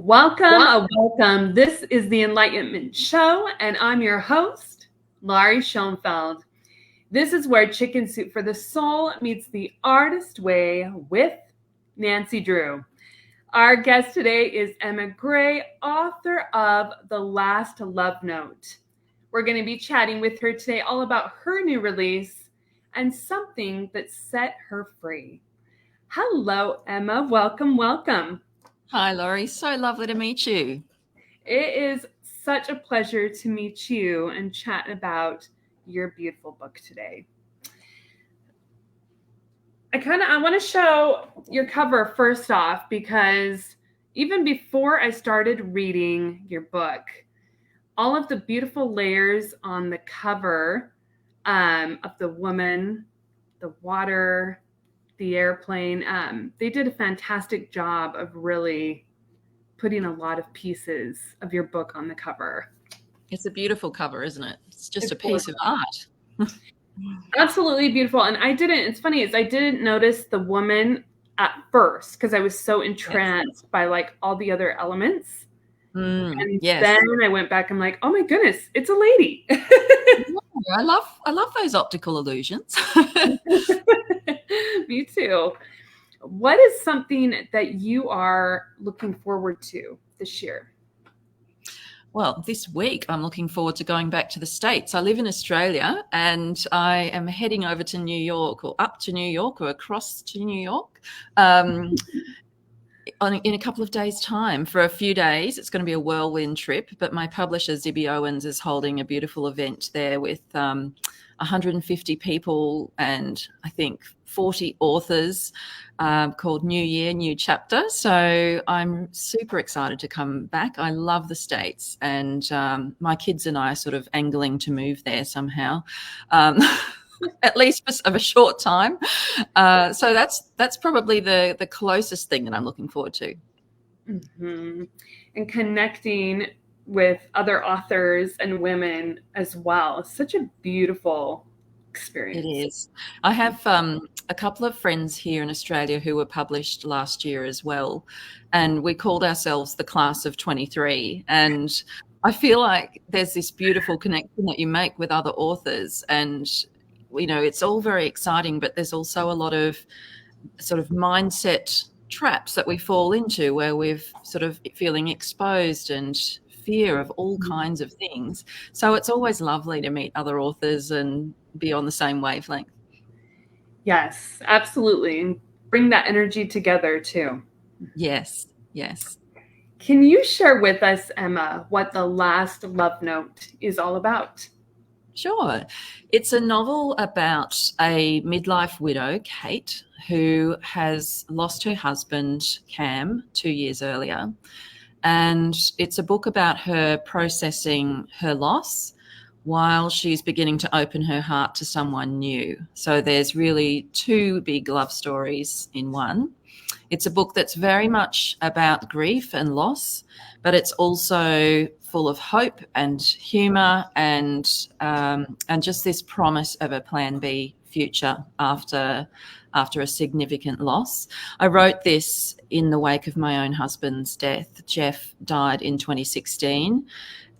Welcome. This is the Enlightenment Show, and I'm your host, Laurie Schoenfeld. This is where Chicken Soup for the Soul meets the artist way with Nancy Drew. Our guest today is Emma Gray, author of The Last Love Note. We're going to be chatting with her today all about her new release and something that set her free. Hello, Emma. Welcome. Hi, Laurie. So lovely to meet you. It is such a pleasure to meet you and chat about your beautiful book today. I want to show your cover first off, because even before I started reading your book, all of the beautiful layers on the cover of the woman, the water, the airplane, they did a fantastic job of really putting a lot of pieces of your book on the cover. It's a beautiful cover, isn't it? It's just a piece of art. Absolutely beautiful. And it's funny, I didn't notice the woman at first because I was so entranced by like all the other elements. And then I went back, I'm like, oh my goodness, it's a lady. I love those optical illusions. Me too. What is something that you are looking forward to this year? Well, this week I'm looking forward to going back to the States. I live in Australia and I am heading over to New York, or up to New York, or across to New York in a couple of days' time for a few days. It's going to be a whirlwind trip, but my publisher, Zibby Owens, is holding a beautiful event there with 150 people and I think 40 authors called New Year, New Chapter. So I'm super excited to come back. I love the States, and my kids and I are sort of angling to move there somehow. At least for a short time. So that's probably the closest thing that I'm looking forward to. Mm-hmm. And connecting with other authors and women as well. It's such a beautiful experience. It is. I have a couple of friends here in Australia who were published last year as well, and we called ourselves the class of 23. And I feel like there's this beautiful connection that you make with other authors, and you know, it's all very exciting, but there's also a lot of sort of mindset traps that we fall into where we're sort of feeling exposed and fear of all kinds of things. So it's always lovely to meet other authors and be on the same wavelength. Yes, absolutely. And bring that energy together too. Yes. Can you share with us, Emma, what The Last Love Note is all about? Sure. It's a novel about a midlife widow, Kate, who has lost her husband, Cam, 2 years earlier. And it's a book about her processing her loss while she's beginning to open her heart to someone new. So there's really two big love stories in one. It's a book that's very much about grief and loss, but it's also full of hope and humour and just this promise of a plan B future after a significant loss. I wrote this in the wake of my own husband's death. Jeff died in 2016,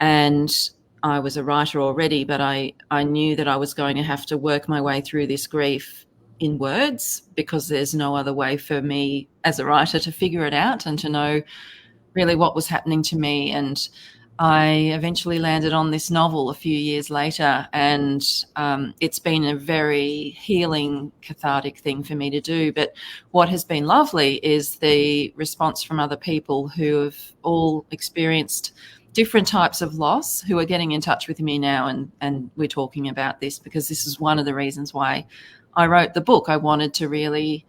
and I was a writer already, but I knew that I was going to have to work my way through this grief in words, because there's no other way for me as a writer to figure it out and to know really what was happening to me. And I eventually landed on this novel a few years later, and it's been a very healing, cathartic thing for me to do. But what has been lovely is the response from other people who have all experienced different types of loss, who are getting in touch with me now, and we're talking about this, because this is one of the reasons why I wrote the book. I wanted to really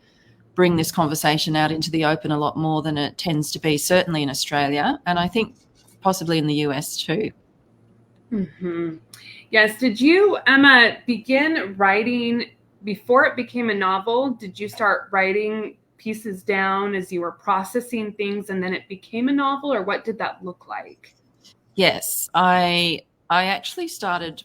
bring this conversation out into the open a lot more than it tends to be, certainly in Australia, and I think possibly in the US too. Mm-hmm. Yes. Did you, Emma, begin writing before it became a novel? Did you start writing pieces down as you were processing things and then it became a novel, or what did that look like? Yes, I actually started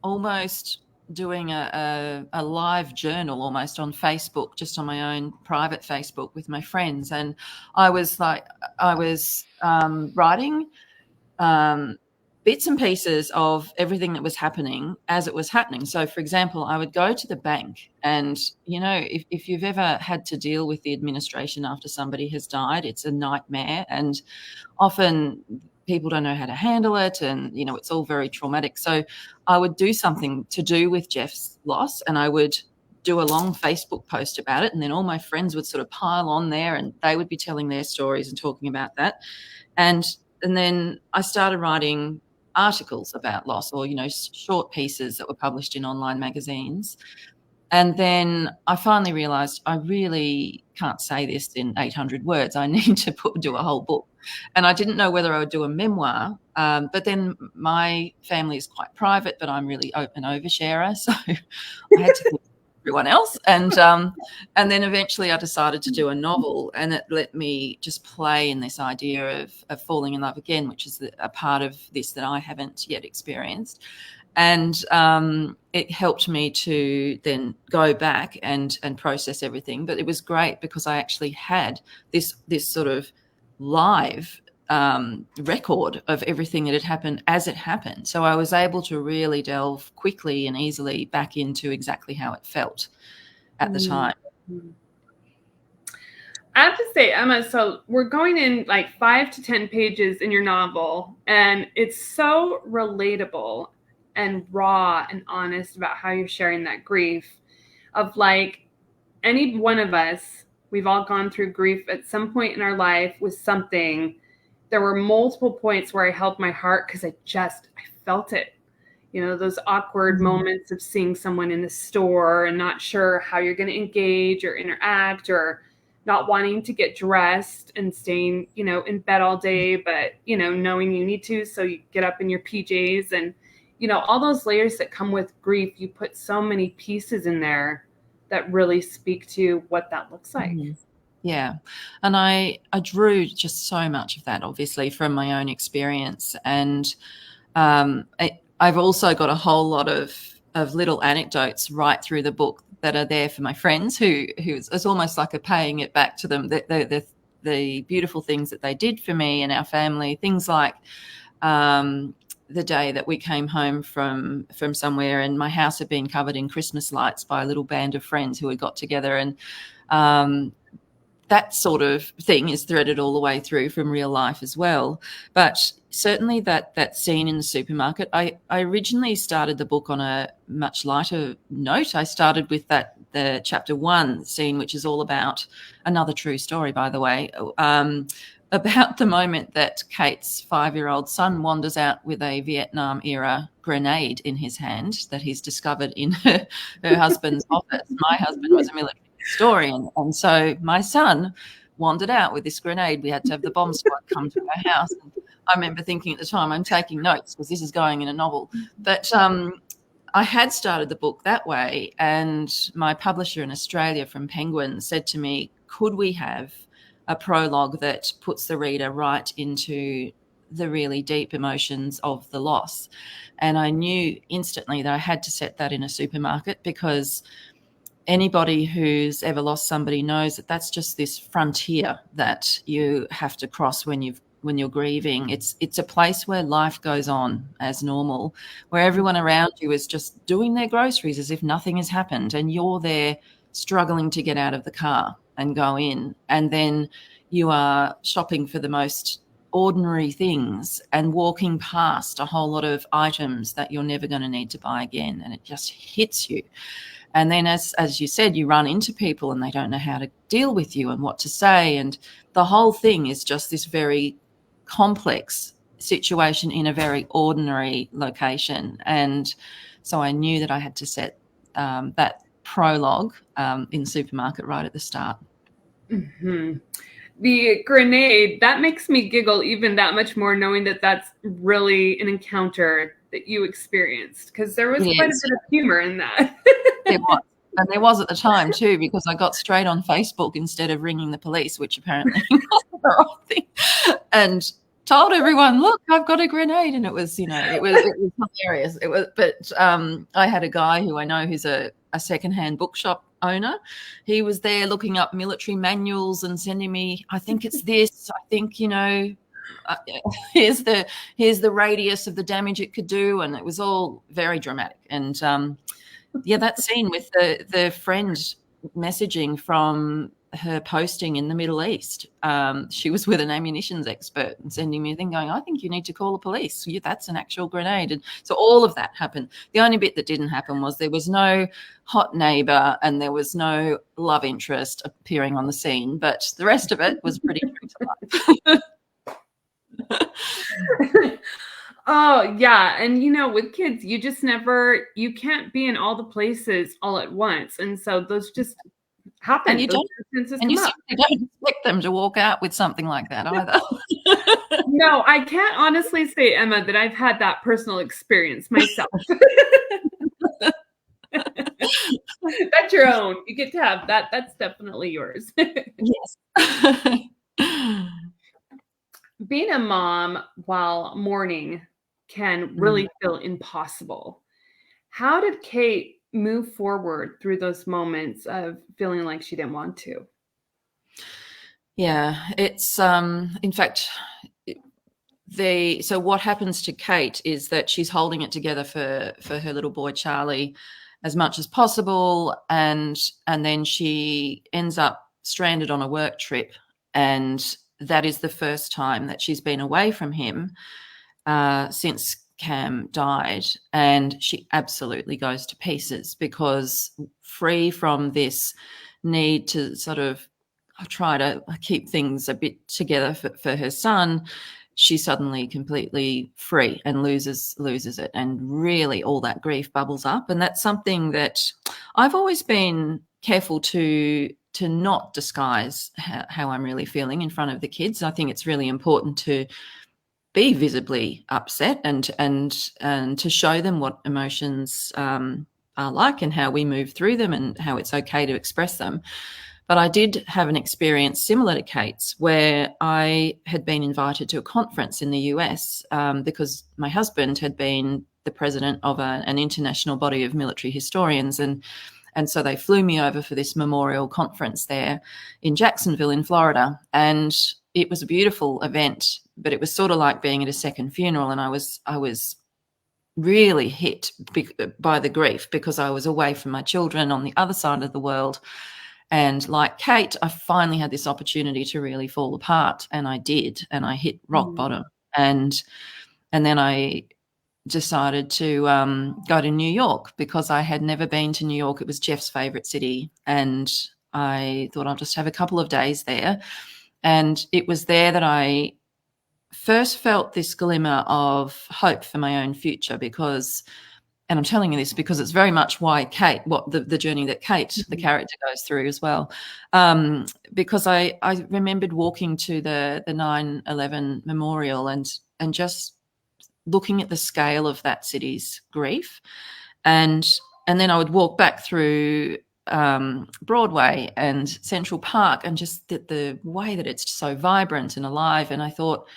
almost doing a live journal almost on Facebook, just on my own private Facebook with my friends. And I was writing bits and pieces of everything that was happening as it was happening. So, for example, I would go to the bank and, if you've ever had to deal with the administration after somebody has died, it's a nightmare. And often people don't know how to handle it, and it's all very traumatic. So I would do something to do with Jeff's loss, and I would do a long Facebook post about it, and then all my friends would sort of pile on there, and they would be telling their stories and talking about that. And then I started writing articles about loss, or short pieces that were published in online magazines. And then I finally realized I really can't say this in 800 words. I need to do a whole book. And I didn't know whether I would do a memoir. But then my family is quite private, but I'm really an oversharer. So I had to think of everyone else. And then eventually I decided to do a novel, and it let me just play in this idea of falling in love again, which is a part of this that I haven't yet experienced. And it helped me to then go back and process everything. But it was great because I actually had this sort of live record of everything that had happened as it happened. So I was able to really delve quickly and easily back into exactly how it felt at the time. I have to say, Emma, so we're going in like 5 to 10 pages in your novel, and it's so relatable and raw and honest about how you're sharing that grief of like any one of us, we've all gone through grief at some point in our life with something. There were multiple points where I held my heart because I felt it. Those awkward moments of seeing someone in the store and not sure how you're going to engage or interact, or not wanting to get dressed and staying, in bed all day, but, knowing you need to. So you get up in your PJs and, all those layers that come with grief. You put so many pieces in there that really speak to what that looks like. Mm-hmm. Yeah. And I drew just so much of that, obviously, from my own experience. And I've also got a whole lot of little anecdotes right through the book that are there for my friends who it's almost like a paying it back to them, the beautiful things that they did for me and our family. Things like the day that we came home from somewhere, and my house had been covered in Christmas lights by a little band of friends who had got together, and that sort of thing is threaded all the way through from real life as well. But certainly that scene in the supermarket, I originally started the book on a much lighter note. I started with the chapter 1 scene, which is all about another true story, by the way, about the moment that Kate's 5-year-old son wanders out with a Vietnam-era grenade in his hand that he's discovered in her husband's office. My husband was a military historian, and so my son wandered out with this grenade. We had to have the bomb squad come to our house. And I remember thinking at the time, I'm taking notes because this is going in a novel. But I had started the book that way, and my publisher in Australia from Penguin said to me, could we have a prologue that puts the reader right into the really deep emotions of the loss? And I knew instantly that I had to set that in a supermarket, because anybody who's ever lost somebody knows that that's just this frontier that you have to cross when you're grieving. It's a place where life goes on as normal, where everyone around you is just doing their groceries as if nothing has happened, and you're there struggling to get out of the car and go in, and then you are shopping for the most ordinary things and walking past a whole lot of items that you're never going to need to buy again, and it just hits you. And then, as you said, you run into people and they don't know how to deal with you and what to say, and the whole thing is just this very complex situation in a very ordinary location. And so I knew that I had to set that prologue in the supermarket right at the start. Mm-hmm. The grenade, that makes me giggle even that much more, knowing that that's really an encounter that you experienced, because there was quite a bit of humor in that. There was. And there was at the time too, because I got straight on Facebook instead of ringing the police, which apparently wasn't the right thing, and told everyone, look, I've got a grenade. And it was, it was hilarious. It was, but I had a guy who I know who's a secondhand bookshop owner. He was there looking up military manuals and sending me, I think it's this, I think, here's the radius of the damage it could do. And it was all very dramatic. And that scene with the friend messaging from her posting in the Middle East. She was with an ammunitions expert and sending me a thing going, I think you need to call the police. That's an actual grenade. And so all of that happened. The only bit that didn't happen was there was no hot neighbor and there was no love interest appearing on the scene, but the rest of it was pretty true to life. Oh, yeah. And, with kids, you can't be in all the places all at once. And so those just happen. And you certainly don't expect them to walk out with something like that either. No, I can't honestly say, Emma, that I've had that personal experience myself. That's your own. You get to have that. That's definitely yours. Yes. Being a mom while mourning can really feel impossible. How did Kate move forward through those moments of feeling like she didn't want to? Yeah, it's in fact, so what happens to Kate is that she's holding it together for her little boy Charlie as much as possible, and then she ends up stranded on a work trip, and that is the first time that she's been away from him since Cam died, and she absolutely goes to pieces because free from this need to sort of try to keep things a bit together for her son, she's suddenly completely free and loses it, and really all that grief bubbles up. And that's something that I've always been careful to not disguise how I'm really feeling in front of the kids. I think it's really important to be visibly upset and to show them what emotions are like and how we move through them and how it's okay to express them. But I did have an experience similar to Kate's where I had been invited to a conference in the US because my husband had been the president of an international body of military historians, and so they flew me over for this memorial conference there in Jacksonville in Florida. And it was a beautiful event, but it was sort of like being at a second funeral. And I was really hit by the grief because I was away from my children on the other side of the world. And like Kate, I finally had this opportunity to really fall apart, and I did, and I hit rock bottom. And then I decided to go to New York because I had never been to New York. It was Jeff's favorite city, and I thought I'll just have a couple of days there. And it was there that I first felt this glimmer of hope for my own future because, and I'm telling you this because it's very much why Kate, the journey that Kate, the character, goes through as well. Because I remembered walking to the 9/11 memorial and just looking at the scale of that city's grief. And then I would walk back through Broadway and Central Park and just the way that it's so vibrant and alive. And I thought,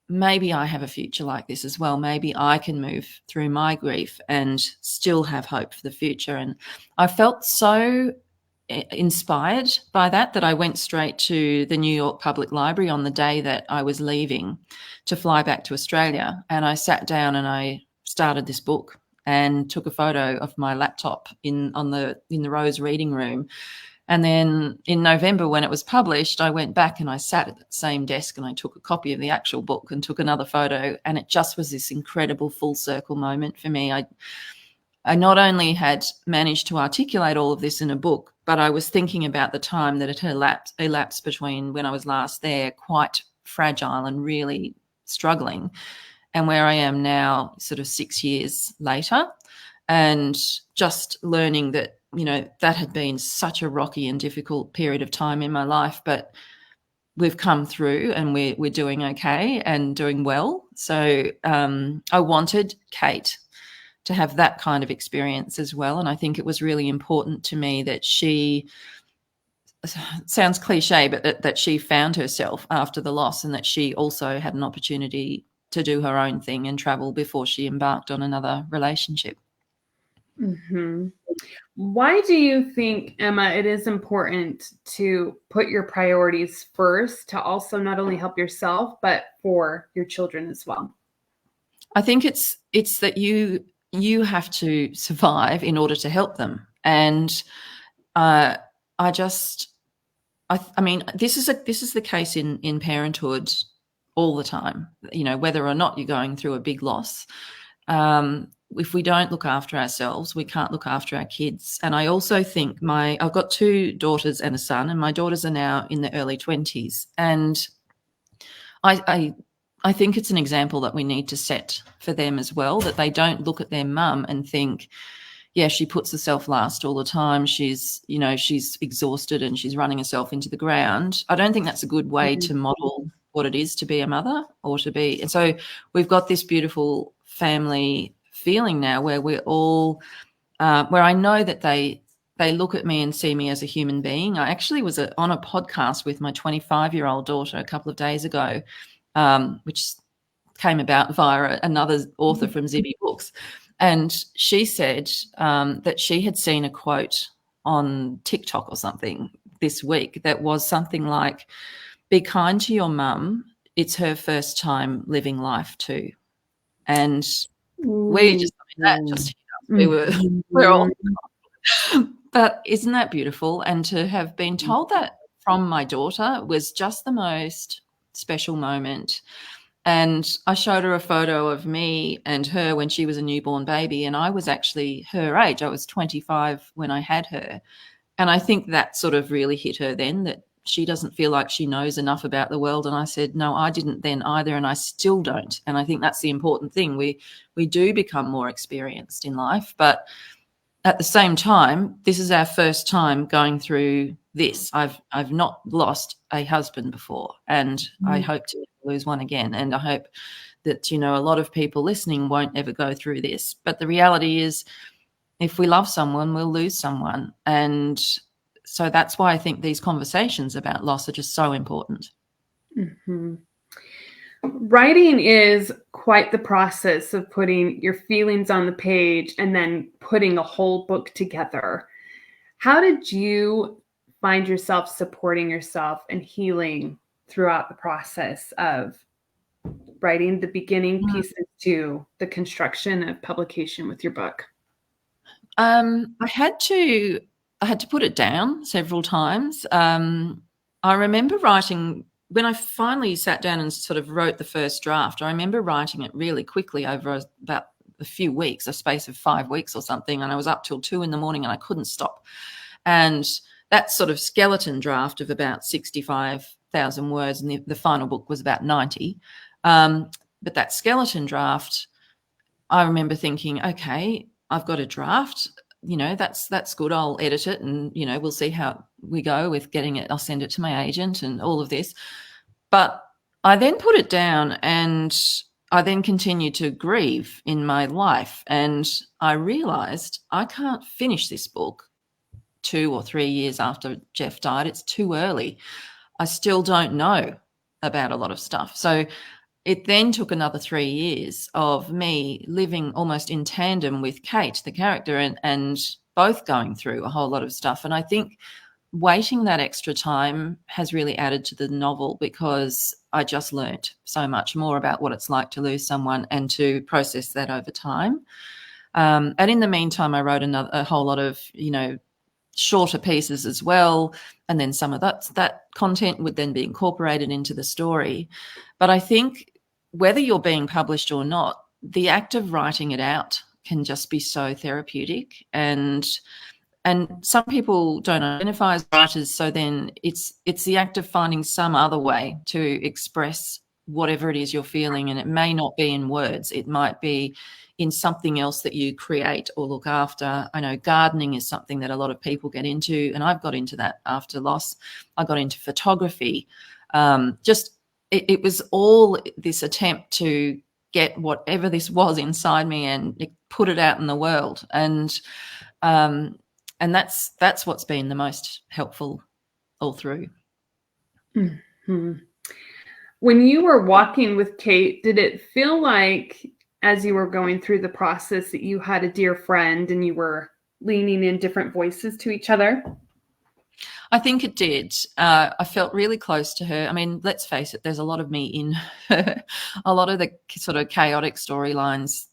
maybe I have a future like this as well. Maybe I can move through my grief and still have hope for the future. And I felt so inspired by that I went straight to the New York Public Library on the day that I was leaving to fly back to Australia. And I sat down and I started this book and took a photo of my laptop in the Rose reading room. And then in November, when it was published, I went back and I sat at the same desk and I took a copy of the actual book and took another photo. And it just was this incredible full circle moment for me. I not only had managed to articulate all of this in a book, but I was thinking about the time that it had elapsed between when I was last there, quite fragile and really struggling, and where I am now, sort of 6 years later, and just learning that, that had been such a rocky and difficult period of time in my life, but we've come through and we're doing okay and doing well. So I wanted Kate to have that kind of experience as well. And I think it was really important to me that she sounds cliche, but that she found herself after the loss, and that she also had an opportunity to do her own thing and travel before she embarked on another relationship. Mm-hmm. Why do you think, Emma, it is important to put your priorities first to also not only help yourself, but for your children as well? I think it's that you have to survive in order to help them. And I mean, this is the case in parenthood all the time. You know, whether or not you're going through a big loss, if we don't look after ourselves, we can't look after our kids. And I also think I've got 2 daughters and a son, and my daughters are now in their early 20s, and I think it's an example that we need to set for them as well, that they don't look at their mum and think, yeah, she puts herself last all the time. She's exhausted and she's running herself into the ground. I don't think that's a good way to model what it is to be a mother or to be. And so we've got this beautiful family feeling now where we're all, where I know that they look at me and see me as a human being. I actually was on a podcast with my 25-year-old daughter a couple of days ago, which came about via another author from Zibby Books. And she said that she had seen a quote on TikTok or something this week that was something like, "Be kind to your mum. It's her first time living life too." And we just, that just hit us. We're all, but isn't that beautiful? And to have been told that from my daughter was just the most special moment. And I showed her a photo of me and her when she was a newborn baby, and I was actually her age. I was 25 when I had her. And I think that sort of really hit her then, that she doesn't feel like she knows enough about the world. And I said, no, I didn't then either, and I still don't. And I think that's the important thing. We do become more experienced in life, but at the same time, this is our first time going through this. I've not lost a husband before, and I hope to lose one again. And I hope that, a lot of people listening won't ever go through this. But the reality is, if we love someone, we'll lose someone. And so that's why I think these conversations about loss are just so important. Mm-hmm. Writing is quite the process of putting your feelings on the page and then putting a whole book together. How did you find yourself supporting yourself and healing throughout the process of writing the beginning pieces to the construction of publication with your book? I had to put it down several times. I remember writing, when I finally sat down and sort of wrote the first draft, I remember writing it really quickly over about a few weeks, a space of 5 weeks or something. And I was up till 2 a.m. and I couldn't stop. And that sort of skeleton draft of about 65,000 words, and the final book was about 90. But that skeleton draft, I remember thinking, okay, I've got a draft, that's good. I'll edit it and, we'll see how we go with getting it. I'll send it to my agent and all of this. But I then put it down, and I then continued to grieve in my life. And I realized I can't finish this book 2 or 3 years after Jeff died. It's too early. I still don't know about a lot of stuff. So it then took another 3 years of me living almost in tandem with Kate, the character, and both going through a whole lot of stuff. And I think waiting that extra time has really added to the novel, because I just learnt so much more about what it's like to lose someone and to process that over time. And in the meantime, I wrote a whole lot of, shorter pieces as well. And then some of that content would then be incorporated into the story. But I think whether you're being published or not, the act of writing it out can just be so therapeutic. And some people don't identify as writers, so then it's the act of finding some other way to express whatever it is you're feeling. And it may not be in words. It might be in something else that you create or look after. I know gardening is something that a lot of people get into, and I've got into that after loss. I got into photography. It was all this attempt to get whatever this was inside me and put it out in the world. And that's what's been the most helpful, all through. Mm-hmm. When you were walking with Kate, did it feel like as you were going through the process that you had a dear friend and you were leaning in different voices to each other? I think it did. I felt really close to her. I mean, let's face it, there's a lot of me in her. A lot of the sort of chaotic storylines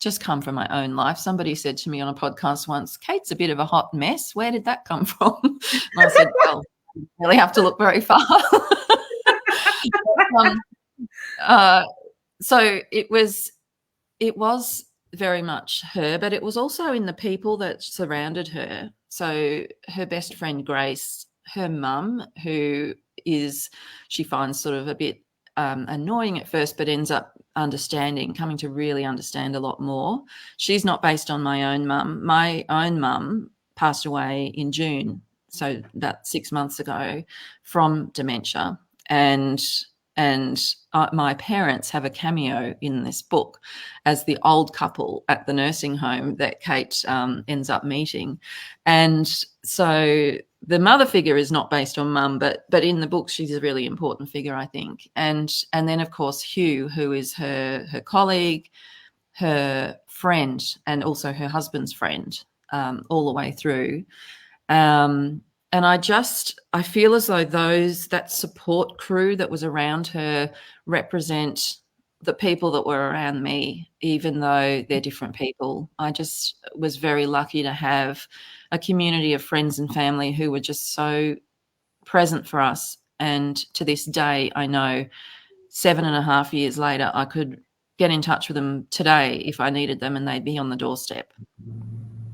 just come from my own life. Somebody said to me on a podcast once, Kate's a bit of a hot mess. Where did that come from? And I said, well, you really have to look very far. So it was very much her, but it was also in the people that surrounded her. So her best friend, Grace, her mum, who she finds sort of a bit annoying at first, but ends up coming to really understand a lot more. She's not based on my own mum. My own mum passed away in June, so about 6 months ago, from dementia. And my parents have a cameo in this book as the old couple at the nursing home that Kate ends up meeting. And so the mother figure is not based on mum, but in the book she's a really important figure, I think. And then, of course, Hugh, who is her colleague, her friend, and also her husband's friend all the way through. And I feel as though that support crew that was around her represent the people that were around me, even though they're different people. I just was very lucky to have a community of friends and family who were just so present for us. And to this day, I know 7.5 years later, I could get in touch with them today if I needed them and they'd be on the doorstep.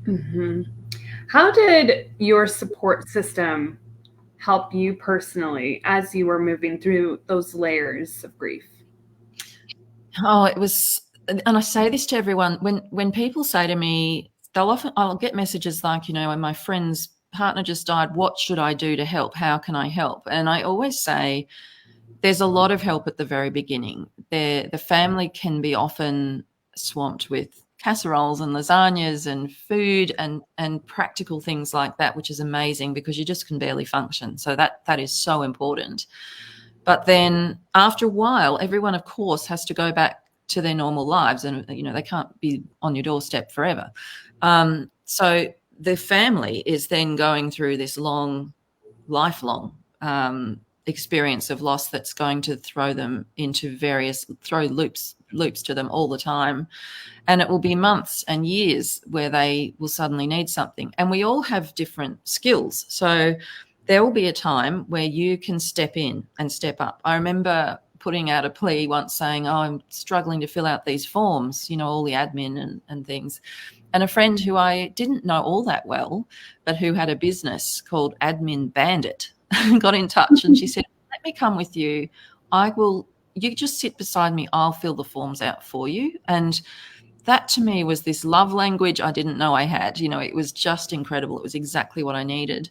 Mm-hmm. How did your support system help you personally as you were moving through those layers of grief? Oh, it was, and I say this to everyone, when people say to me, I'll get messages like, when my friend's partner just died, what should I do to help? How can I help? And I always say there's a lot of help at the very beginning. The family can be often swamped with casseroles and lasagnas and food and practical things like that, which is amazing because you just can barely function. So that is so important. But then after a while, everyone, of course, has to go back to their normal lives and, they can't be on your doorstep forever. So the family is then going through this lifelong experience of loss that's going to throw loops to them all the time. And it will be months and years where they will suddenly need something. And we all have different skills. So there will be a time where you can step in and step up. I remember putting out a plea once saying, I'm struggling to fill out these forms, all the admin and things. And a friend who I didn't know all that well, but who had a business called Admin Bandit, got in touch and she said, let me come with you. You just sit beside me. I'll fill the forms out for you. And that to me was this love language I didn't know I had. It was just incredible. It was exactly what I needed.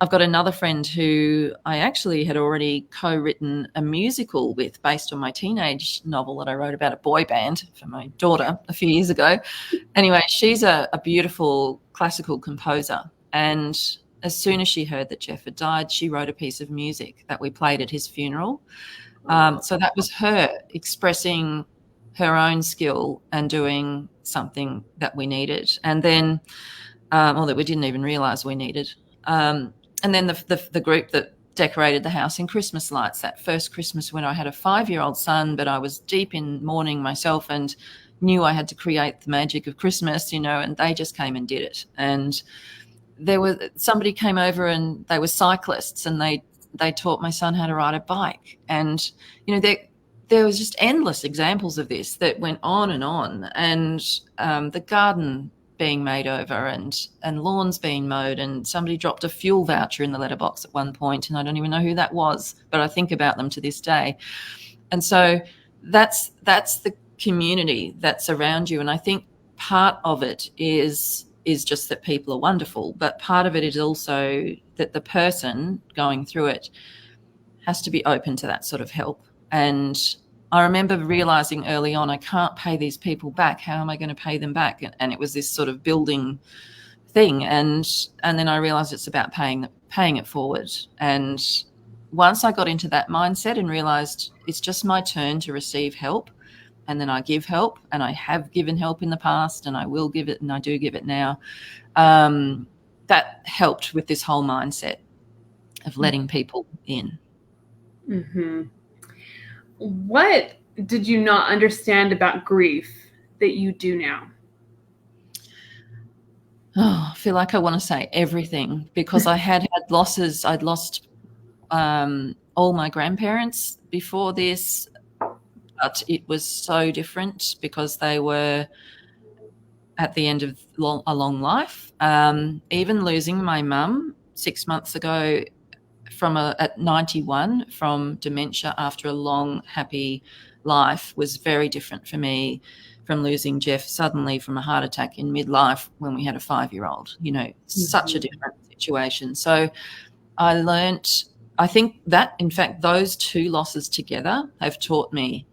I've got another friend who I actually had already co-written a musical with based on my teenage novel that I wrote about a boy band for my daughter a few years ago. Anyway, she's a beautiful classical composer. And as soon as she heard that Jeff had died, she wrote a piece of music that we played at his funeral. So that was her expressing her own skill and doing something that we needed. And then, or that we didn't even realize we needed. And then the group that decorated the house in Christmas lights, that first Christmas when I had a 5-year-old son, but I was deep in mourning myself and knew I had to create the magic of Christmas, and they just came and did it. And somebody came over and they were cyclists and they taught my son how to ride a bike. And, there was just endless examples of this that went on. And the garden being made over and lawns being mowed, and somebody dropped a fuel voucher in the letterbox at one point, and I don't even know who that was, but I think about them to this day. And so that's the community that's around you. And I think part of it is just that people are wonderful, but part of it is also that the person going through it has to be open to that sort of help. And I remember realizing early on, I can't pay these people back. How am I going to pay them back? And it was this sort of building thing. And then I realized it's about paying it forward. And once I got into that mindset and realized it's just my turn to receive help, and then I give help, and I have given help in the past, and I will give it, and I do give it now, that helped with this whole mindset of letting people in. Mm-hmm. What did you not understand about grief that you do now? Oh, I feel like I want to say everything, because I had losses. I'd lost all my grandparents before this, but it was so different because they were at the end of a long life. Even losing my mum 6 months ago at 91 from dementia after a long, happy life was very different for me from losing Jeff suddenly from a heart attack in midlife when we had a 5-year-old, such a different situation. So I think that, in fact, those two losses together have taught me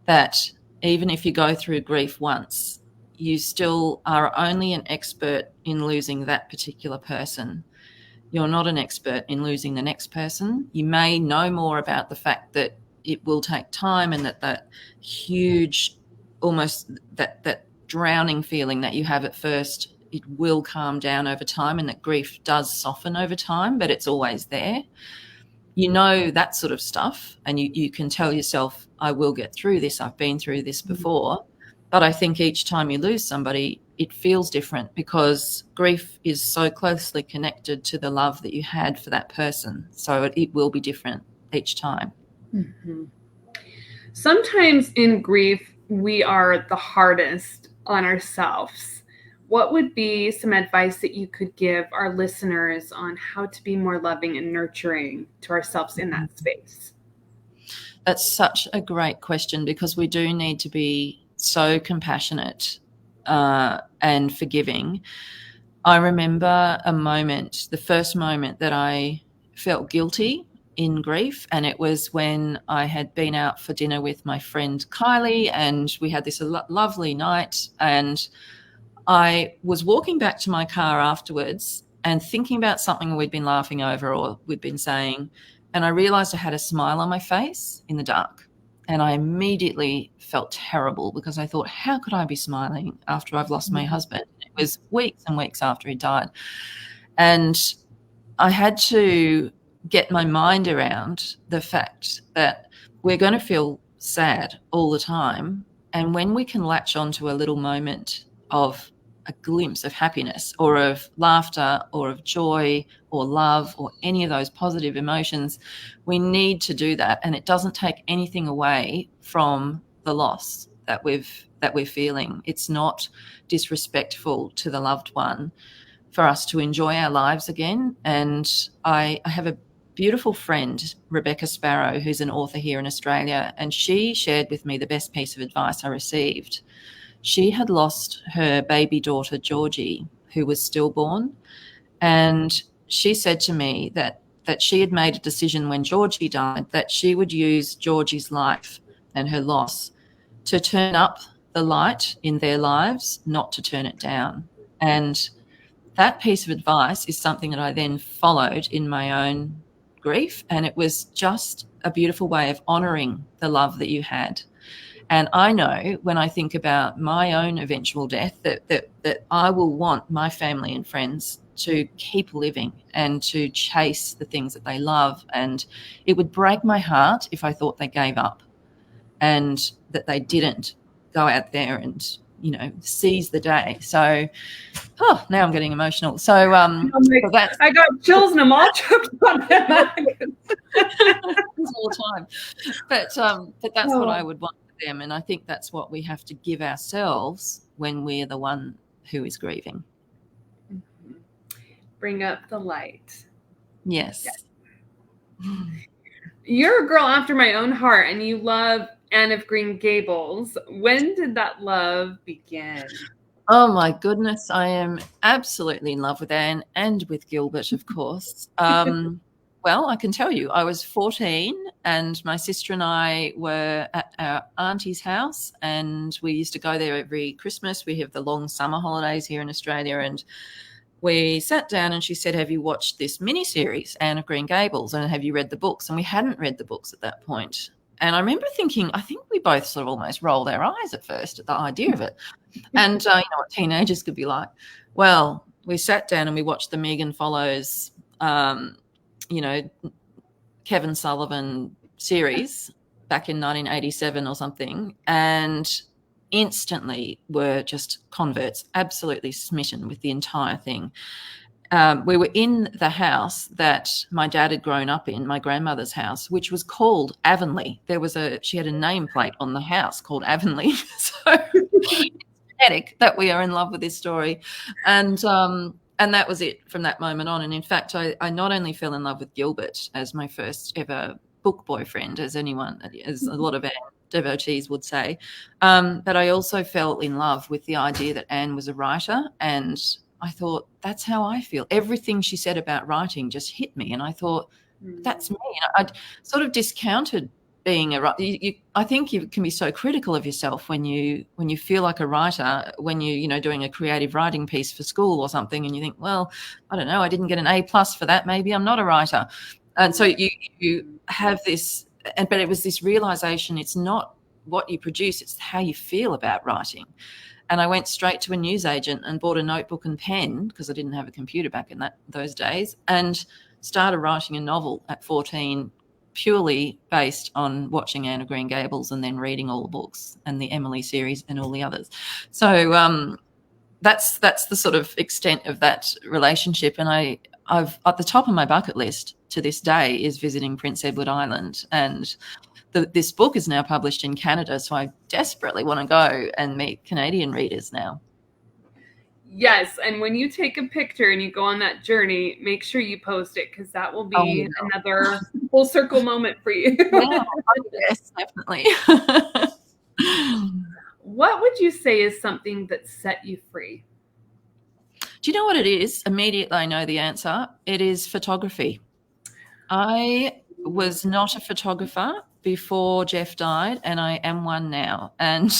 that even if you go through grief once, you still are only an expert in losing that particular person. You're not an expert in losing the next person. You may know more about the fact that it will take time, and that huge, almost that drowning feeling that you have at first, it will calm down over time, and that grief does soften over time, but it's always there. You know that sort of stuff, and you can tell yourself, I will get through this. I've been through this before. But I think each time you lose somebody, it feels different, because grief is so closely connected to the love that you had for that person. So it will be different each time. Mm-hmm. Sometimes in grief, we are the hardest on ourselves. What would be some advice that you could give our listeners on how to be more loving and nurturing to ourselves in that space? That's such a great question, because we do need to be so compassionate and forgiving. I remember the first moment that I felt guilty in grief, and it was when I had been out for dinner with my friend Kylie, and we had this lovely night, and I was walking back to my car afterwards and thinking about something we'd been laughing over or we'd been saying, and I realized I had a smile on my face in the dark. And I immediately felt terrible, because I thought, how could I be smiling after I've lost my husband? It was weeks and weeks after he died. And I had to get my mind around the fact that we're going to feel sad all the time. And when we can latch onto a little moment of a glimpse of happiness or of laughter or of joy or love or any of those positive emotions, we need to do that. And it doesn't take anything away from the loss that we're feeling. It's not disrespectful to the loved one for us to enjoy our lives again. And I have a beautiful friend, Rebecca Sparrow, who's an author here in Australia, and she shared with me the best piece of advice I received. She had lost her baby daughter, Georgie, who was stillborn. And she said to me that she had made a decision when Georgie died that she would use Georgie's life and her loss to turn up the light in their lives, not to turn it down. And that piece of advice is something that I then followed in my own grief. And it was just a beautiful way of honouring the love that you had. And I know when I think about my own eventual death that I will want my family and friends to keep living and to chase the things that they love. And it would break my heart if I thought they gave up and that they didn't go out there and, seize the day. So, now I'm getting emotional. So, that's I got chills and I'm all choked on that. all the time. But that's what I would want for them. And I think that's what we have to give ourselves when we're the one who is grieving. Bring up the light. Yes. You're a girl after my own heart, and you love Anne of Green Gables. When did that love begin? Oh, my goodness. I am absolutely in love with Anne and with Gilbert, of course. Well, I can tell you, I was 14 and my sister and I were at our auntie's house, and we used to go there every Christmas. We have the long summer holidays here in Australia, and we sat down and she said, have you watched this miniseries, Anne of Green Gables, and have you read the books? And we hadn't read the books at that point. And I remember thinking, I think we both sort of almost rolled our eyes at first at the idea of it. And you know what teenagers could be like. Well, we sat down and we watched the Megan Follows, you know, Kevin Sullivan series back in 1987 or something, and instantly were just converts, absolutely smitten with the entire thing. We were in the house that my dad had grown up in, my grandmother's house, which was called Avonlea. She had a nameplate on the house called Avonlea. So it's pathetic that we are in love with this story. And that was it from that moment on. And in fact, I not only fell in love with Gilbert as my first ever book boyfriend, as a lot of our devotees would say, but I also fell in love with the idea that Anne was a writer, and I thought, that's how I feel. Everything she said about writing just hit me, and I thought, that's me. And I sort of discounted being a writer. I think you can be so critical of yourself when you feel like a writer, when you're doing a creative writing piece for school or something, and you think, well, I don't know, I didn't get an A+ for that, maybe I'm not a writer. And so you have this, but it was this realization, it's not what you produce, it's how you feel about writing. And I went straight to a newsagent and bought a notebook and pen, because I didn't have a computer back in those days, and started writing a novel at 14, purely based on watching Anne of Green Gables and then reading all the books and the Emily series and all the others. So that's the sort of extent of that relationship. And I've at the top of my bucket list to this day is visiting Prince Edward Island, and this book is now published in Canada, so I desperately want to go and meet Canadian readers now. Yes, and when you take a picture and you go on that journey, make sure you post it, because that will be another full circle moment for you. Yeah, yes, definitely. What would you say is something that set you free? Do you know what it is? Immediately I know the answer. It is photography. I was not a photographer before Jeff died, and I am one now. And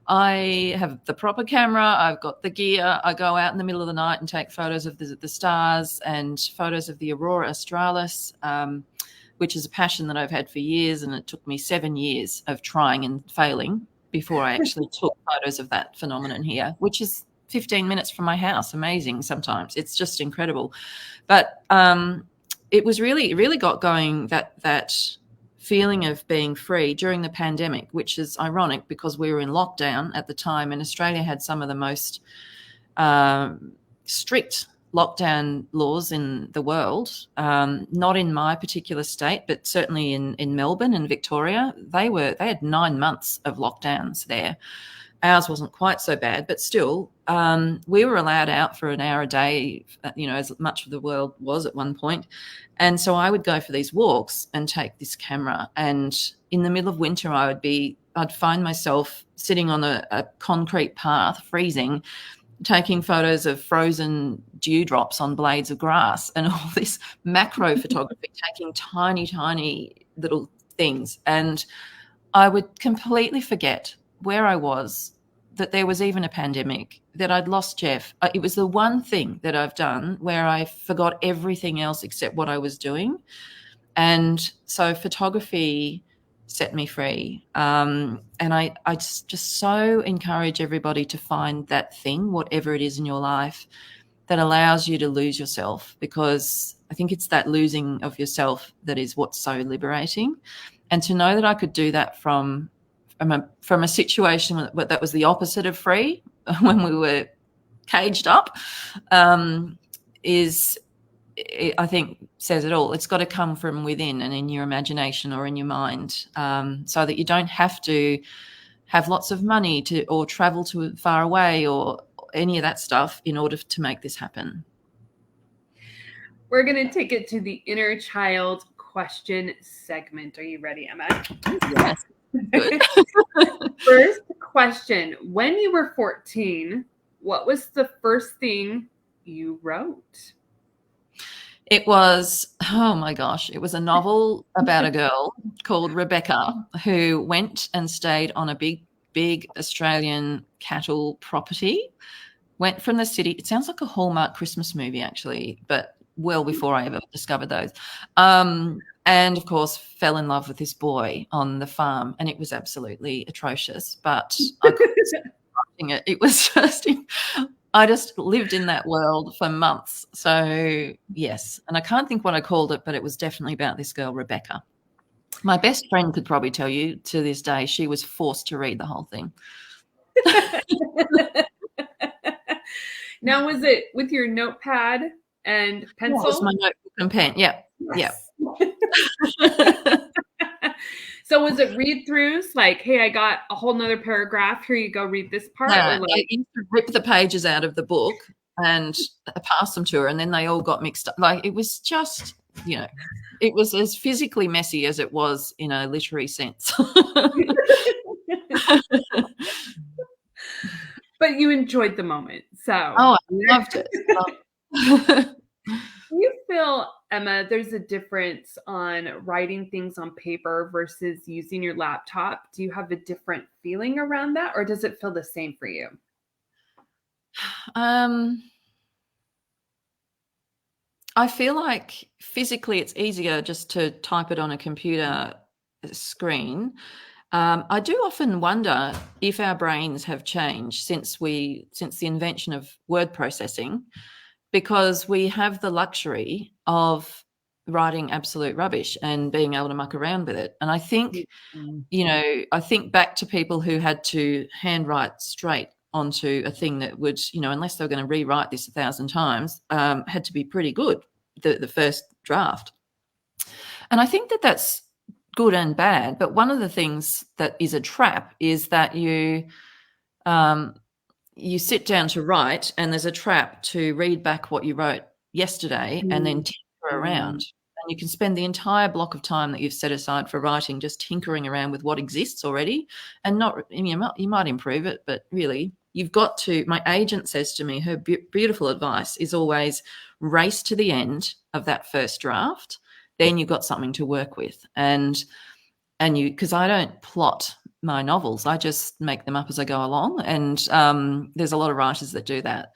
I have the proper camera, I've got the gear, I go out in the middle of the night and take photos of the stars and photos of the aurora australis, which is a passion that I've had for years, and it took me 7 years of trying and failing before I actually took photos of that phenomenon here, which is 15 minutes from my house. Amazing sometimes. It's just incredible. But it really got going, that feeling of being free during the pandemic, which is ironic because we were in lockdown at the time, and Australia had some of the most strict lockdown laws in the world. Not in my particular state, but certainly in Melbourne and Victoria, they had 9 months of lockdowns there. Ours wasn't quite so bad, but still, we were allowed out for an hour a day, as much of the world was at one point. And so I would go for these walks and take this camera. And in the middle of winter, I'd find myself sitting on a concrete path, freezing, taking photos of frozen dewdrops on blades of grass and all this macro photography, taking tiny, tiny little things. And I would completely forget where I was, that there was even a pandemic, that I'd lost Jeff. It was the one thing that I've done where I forgot everything else except what I was doing. And so photography set me free. And I just so encourage everybody to find that thing, whatever it is in your life, that allows you to lose yourself, because I think it's that losing of yourself that is what's so liberating. And to know that I could do that from a situation that was the opposite of free, when we were caged up, I think says it all. It's got to come from within and in your imagination or in your mind, so that you don't have to have lots of money or travel to far away or any of that stuff in order to make this happen. We're going to take it to the inner child question segment. Are you ready, Emma? Yes. Good. First question. When you were 14, what was the first thing you wrote? It was, oh my gosh, it was a novel about a girl called Rebecca who went and stayed on a big Australian cattle property went from the city. It sounds like a Hallmark Christmas movie, actually, but well before I ever discovered those. And of course, fell in love with this boy on the farm, and it was absolutely atrocious. But I couldn't stop watching it. It was just, I just lived in that world for months. So yes, and I can't think what I called it, but it was definitely about this girl, Rebecca. My best friend could probably tell you to this day she was forced to read the whole thing. Now, was it with your notepad and pencil? That was my notebook and pen. Yeah. Yes. Yeah. So was it read-throughs like, hey, I got a whole nother paragraph. Here you go, read this part? No, Or like, I used to rip the pages out of the book and pass them to her, and then they all got mixed up. Like, it was just, it was as physically messy as it was in a literary sense. but you enjoyed the moment. So I loved it. Do you feel, Emma, there's a difference on writing things on paper versus using your laptop? Do you have a different feeling around that, or does it feel the same for you? I feel like physically it's easier just to type it on a computer screen. I do often wonder if our brains have changed since the invention of word processing, because we have the luxury of writing absolute rubbish and being able to muck around with it. And I think, I think back to people who had to handwrite straight onto a thing that would, unless they were going to rewrite this 1,000 times, had to be pretty good, the first draft. And I think that that's good and bad. But one of the things that is a trap is that you sit down to write, and there's a trap to read back what you wrote yesterday and then tinker around. And you can spend the entire block of time that you've set aside for writing just tinkering around with what exists already, and you might improve it, but really you've got to. My agent says to me, her beautiful advice is always race to the end of that first draft. Then you've got something to work with. And because I don't plot my novels, I just make them up as I go along. And there's a lot of writers that do that.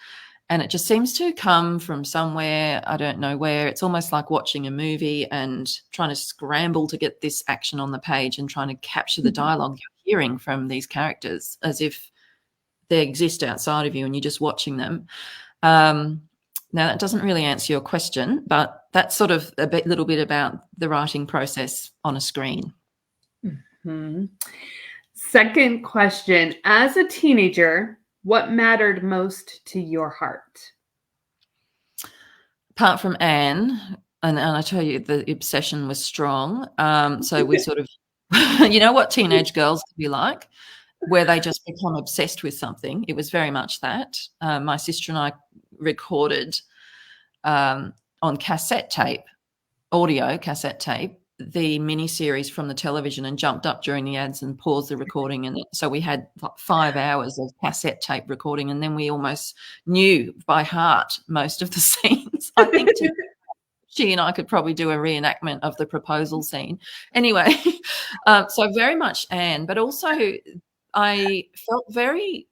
And it just seems to come from somewhere, I don't know where. It's almost like watching a movie and trying to scramble to get this action on the page and trying to capture the dialogue you're hearing from these characters as if they exist outside of you and you're just watching them. Now, that doesn't really answer your question, but that's sort of little bit about the writing process on a screen. Mm-hmm. Second question. As a teenager, what mattered most to your heart? Apart from Anne, and I tell you, the obsession was strong. So we sort of, you know what teenage girls can be like, where they just become obsessed with something. It was very much that. My sister and I recorded on cassette tape, audio cassette tape, the mini-series from the television and jumped up during the ads and paused the recording. And so we had 5 hours of cassette tape recording, and then we almost knew by heart most of the scenes. I think she and I could probably do a reenactment of the proposal scene. Anyway, so very much Anne, but also I felt very,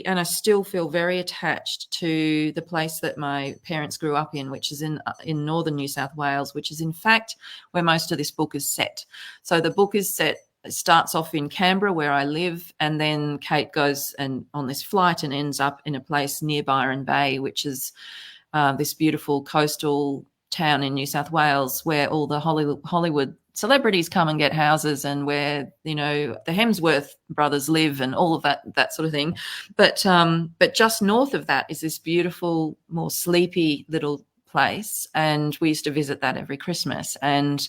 and I still feel very attached to the place that my parents grew up in, which is in northern New South Wales, which is in fact where most of this book is set. So the book is set, it starts off in Canberra where I live, and then Kate goes on this flight and ends up in a place near Byron Bay, which is this beautiful coastal town in New South Wales where all the Hollywood celebrities come and get houses, and where the Hemsworth brothers live and all of that sort of thing. But just north of that is this beautiful, more sleepy little place, and we used to visit that every Christmas, and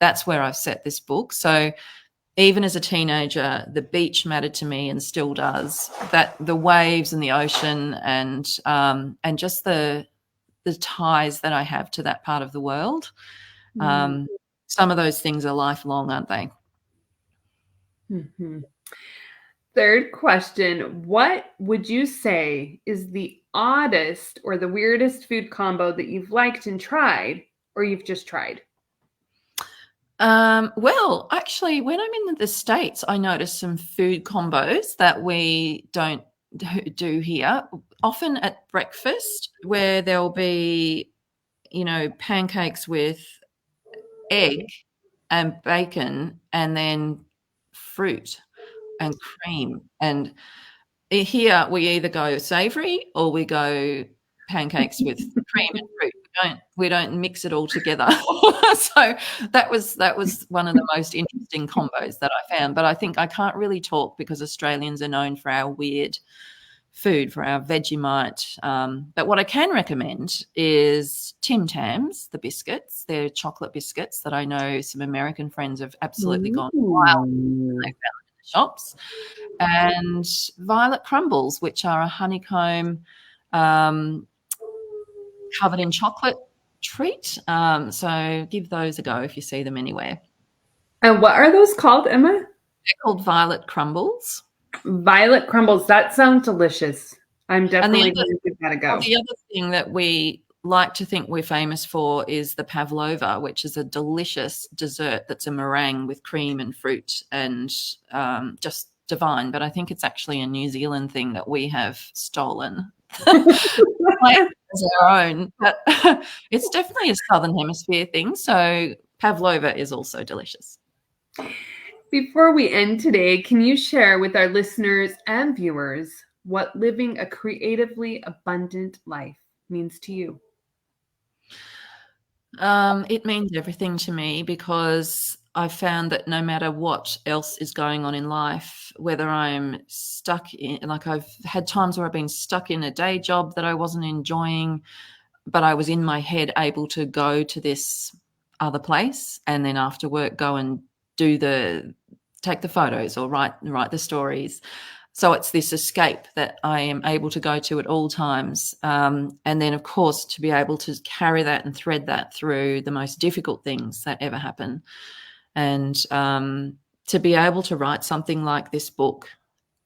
that's where I've set this book. So even as a teenager, the beach mattered to me and still does. That the waves and the ocean and just the ties that I have to that part of the world. Some of those things are lifelong, aren't they? Mm-hmm. Third question. What would you say is the oddest or the weirdest food combo that you've liked and tried, or you've just tried? Well, actually, when I'm in the States, I notice some food combos that we don't do here, often at breakfast, where there'll be, pancakes with egg and bacon and then fruit and cream. And here we either go savoury or we go pancakes with cream and fruit. We don't mix it all together. So that was one of the most interesting combos that I found. But I think I can't really talk because Australians are known for our weird food, for our Vegemite. But what I can recommend is Tim Tams, the biscuits. They're chocolate biscuits that I know some American friends have absolutely gone wild when they found them in the shops. And Violet Crumbles, which are a honeycomb covered in chocolate treat. So give those a go if you see them anywhere. And what are those called, Emma? They're called Violet Crumbles. Violet Crumbles. That sounds delicious. I'm definitely going to give that a go. The other thing that we like to think we're famous for is the pavlova, which is a delicious dessert that's a meringue with cream and fruit and just divine. But I think it's actually a New Zealand thing that we have stolen as our own. But it's definitely a Southern Hemisphere thing. So pavlova is also delicious. Before we end today, can you share with our listeners and viewers what living a creatively abundant life means to you? It means everything to me because I've found that no matter what else is going on in life, whether I'm stuck in, like I've had times where I've been stuck in a day job that I wasn't enjoying, but I was in my head able to go to this other place and then after work go and take the photos or write the stories. So it's this escape that I am able to go to at all times. And then, of course, to be able to carry that and thread that through the most difficult things that ever happen. And to be able to write something like this book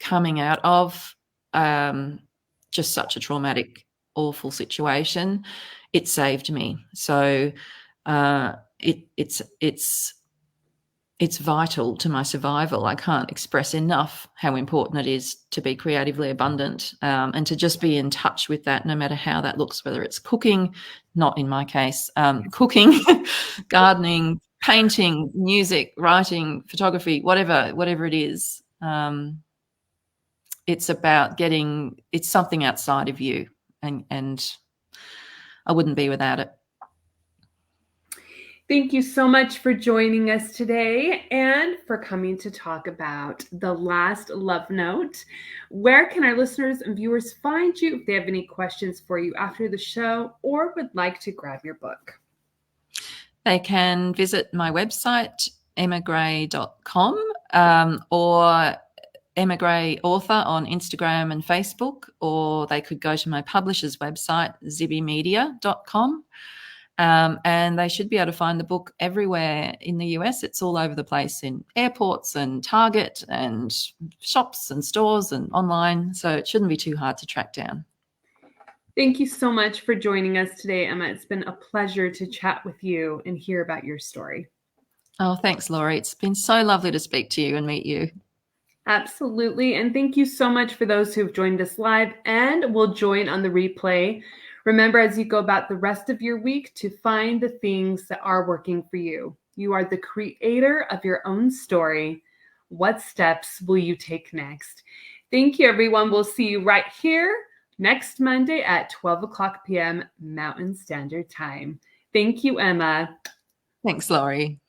coming out of just such a traumatic, awful situation, it saved me. So it's vital to my survival. I can't express enough how important it is to be creatively abundant and to just be in touch with that, no matter how that looks, whether it's cooking, not in my case, cooking, gardening, painting, music, writing, photography, whatever it is. It's about it's something outside of you, and I wouldn't be without it. Thank you so much for joining us today and for coming to talk about The Last Love Note. Where can our listeners and viewers find you if they have any questions for you after the show or would like to grab your book? They can visit my website, emmagray.com, or Emma Gray Author on Instagram and Facebook, or they could go to my publisher's website, zibbymedia.com. And they should be able to find the book everywhere in the US. It's all over the place in airports and Target and shops and stores and online. So it shouldn't be too hard to track down. Thank you so much for joining us today, Emma. It's been a pleasure to chat with you and hear about your story. Oh, thanks, Laurie. It's been so lovely to speak to you and meet you. Absolutely. And thank you so much for those who've joined us live and will join on the replay. Remember, as you go about the rest of your week, to find the things that are working for you. You are the creator of your own story. What steps will you take next? Thank you, everyone. We'll see you right here next Monday at 12 o'clock p.m. Mountain Standard Time. Thank you, Emma. Thanks, Laurie.